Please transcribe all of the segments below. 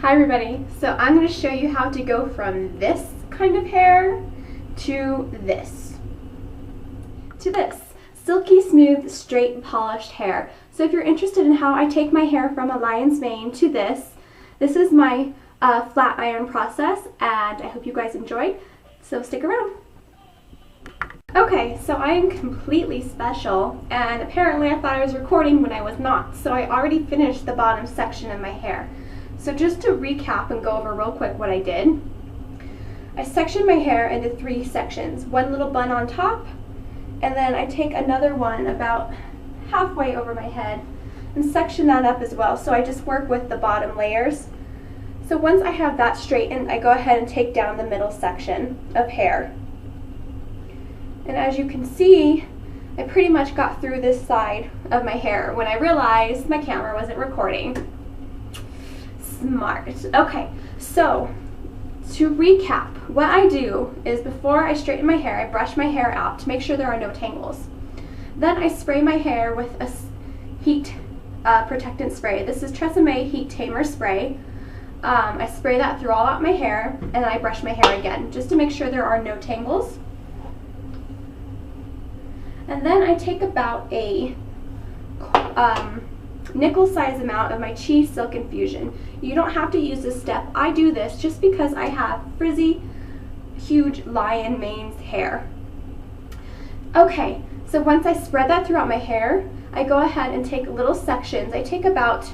Hi everybody, so I'm going to show you how to go from this kind of hair to this. Silky, smooth, straight, polished hair. So if you're interested in how I take my hair from a lion's mane to this is my flat iron process, and I hope you guys enjoyed, so stick around. Okay, so I am completely special, and apparently I thought I was recording when I was not, so I already finished the bottom section of my hair. So just to recap and go over real quick what I did, I sectioned my hair into 3 sections, one little bun on top, and then I take another one about halfway over my head and section that up as well. So I just work with the bottom layers. So once I have that straightened, I go ahead and take down the middle section of hair. And as you can see, I pretty much got through this side of my hair when I realized my camera wasn't recording. Smart. Okay, so to recap, what I do is before I straighten my hair, I brush my hair out to make sure there are no tangles. Then I spray my hair with a heat protectant spray. This is Tresseme Heat Tamer spray. I spray that through all out my hair, and then I brush my hair again just to make sure there are no tangles. And then I take about a nickel size amount of my Chi Silk Infusion. You don't have to use this step. I do this just because I have frizzy, huge lion mane's hair. Okay, so once I spread that throughout my hair, I go ahead and take little sections. I take about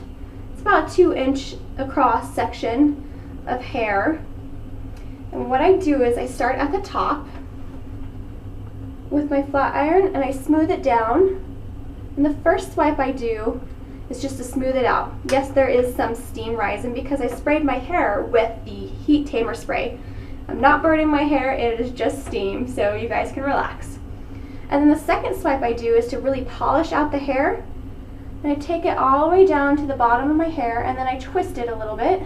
a 2-inch across section of hair. And what I do is I start at the top with my flat iron and I smooth it down. And the first swipe I do is just to smooth it out. Yes, there is some steam rising because I sprayed my hair with the Heat Tamer spray. I'm not burning my hair, it is just steam, so you guys can relax. And then the second swipe I do is to really polish out the hair. And I take it all the way down to the bottom of my hair, and then I twist it a little bit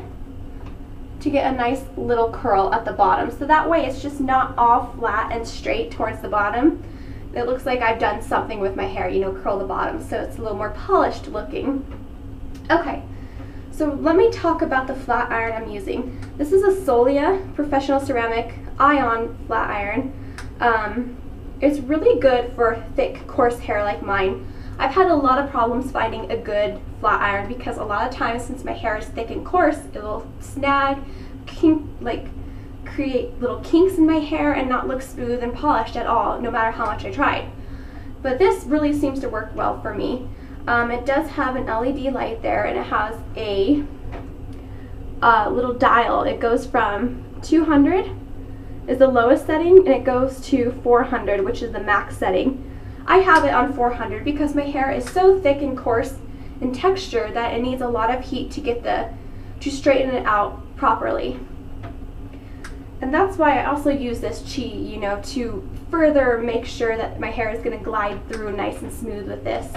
to get a nice little curl at the bottom. So that way it's just not all flat and straight towards the bottom. It looks like I've done something with my hair, you know, curl the bottom, so it's a little more polished looking. Okay, so let me talk about the flat iron I'm using. This is a Solia Professional Ceramic Ion Flat Iron. It's really good for thick, coarse hair like mine. I've had a lot of problems finding a good flat iron because a lot of times since my hair is thick and coarse, it will snag, create little kinks in my hair and not look smooth and polished at all, no matter how much I tried. But this really seems to work well for me. It does have an LED light there, and it has a little dial. It goes from 200 is the lowest setting, and it goes to 400, which is the max setting. I have it on 400 because my hair is so thick and coarse in texture that it needs a lot of heat to straighten it out properly. And that's why I also use this Chi, you know, to further make sure that my hair is going to glide through nice and smooth with this.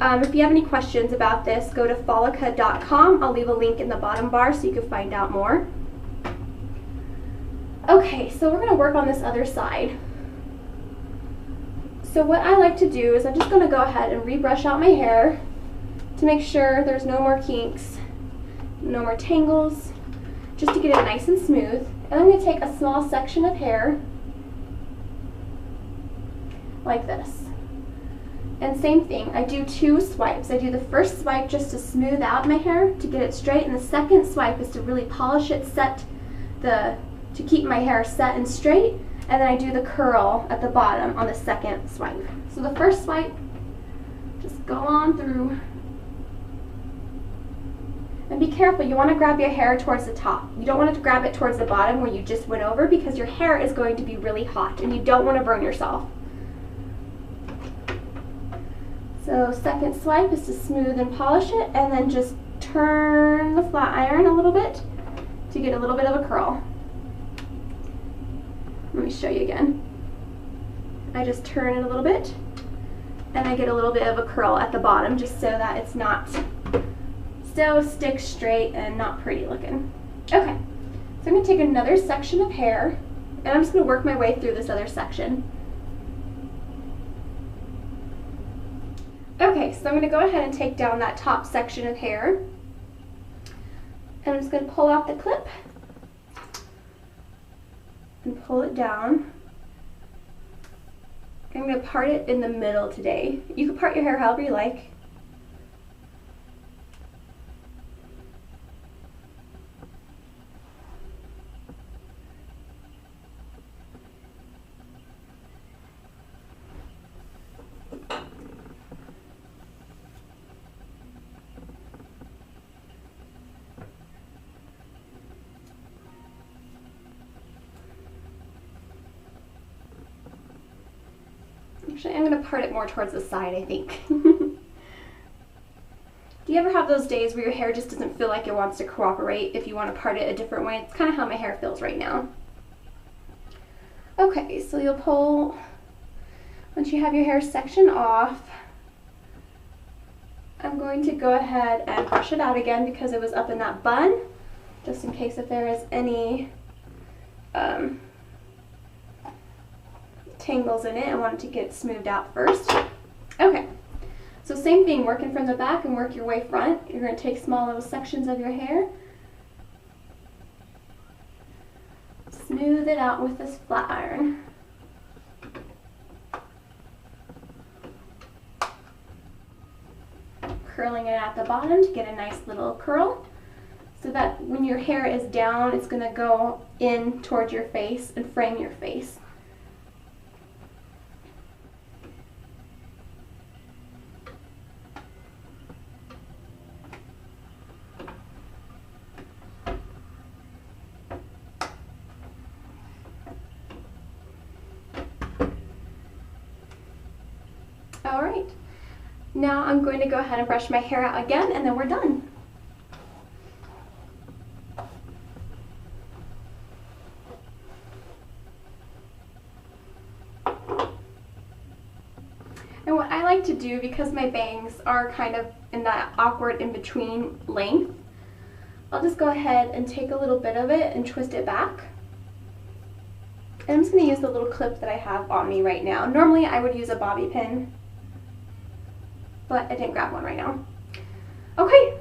If you have any questions about this, go to Folica.com. I'll leave a link in the bottom bar so you can find out more. Okay, so we're going to work on this other side. So what I like to do is I'm just going to go ahead and rebrush out my hair to make sure there's no more kinks, no more tangles, just to get it nice and smooth. And I'm going to take a small section of hair like this. And same thing, I do 2 swipes. I do the first swipe just to smooth out my hair, to get it straight, and the second swipe is to really polish it, to keep my hair set and straight, and then I do the curl at the bottom on the second swipe. So the first swipe, just go on through. And be careful, you want to grab your hair towards the top. You don't want to grab it towards the bottom where you just went over, because your hair is going to be really hot and you don't want to burn yourself. So second swipe is to smooth and polish it, and then just turn the flat iron a little bit to get a little bit of a curl. Let me show you again. I just turn it a little bit and I get a little bit of a curl at the bottom just so that it's not so stick straight and not pretty looking. Okay, so I'm going to take another section of hair and I'm just going to work my way through this other section. Okay, so I'm going to go ahead and take down that top section of hair And I'm just going to pull out the clip and pull it down. I'm going to part it in the middle today. You can part your hair however you like. Actually, I'm going to part it more towards the side, I think. Do you ever have those days where your hair just doesn't feel like it wants to cooperate if you want to part it a different way? It's kind of how my hair feels right now. Okay, so you'll pull, once you have your hair sectioned off, I'm going to go ahead and brush it out again because it was up in that bun, just in case if there is any tangles in it. I wanted to get it smoothed out first. Okay, so same thing, working from the back and work your way front. You're going to take small little sections of your hair, smooth it out with this flat iron. Curling it at the bottom to get a nice little curl, so that when your hair is down, it's going to go in towards your face and frame your face. All right, now I'm going to go ahead and brush my hair out again, and then we're done. And what I like to do, because my bangs are kind of in that awkward in-between length, I'll just go ahead and take a little bit of it and twist it back. And I'm just going to use the little clip that I have on me right now. Normally I would use a bobby pin, but I didn't grab one right now. Okay,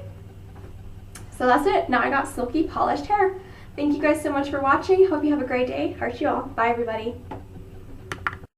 so that's it. Now I got silky, polished hair. Thank you guys so much for watching. Hope you have a great day. Heart you all. Bye, everybody.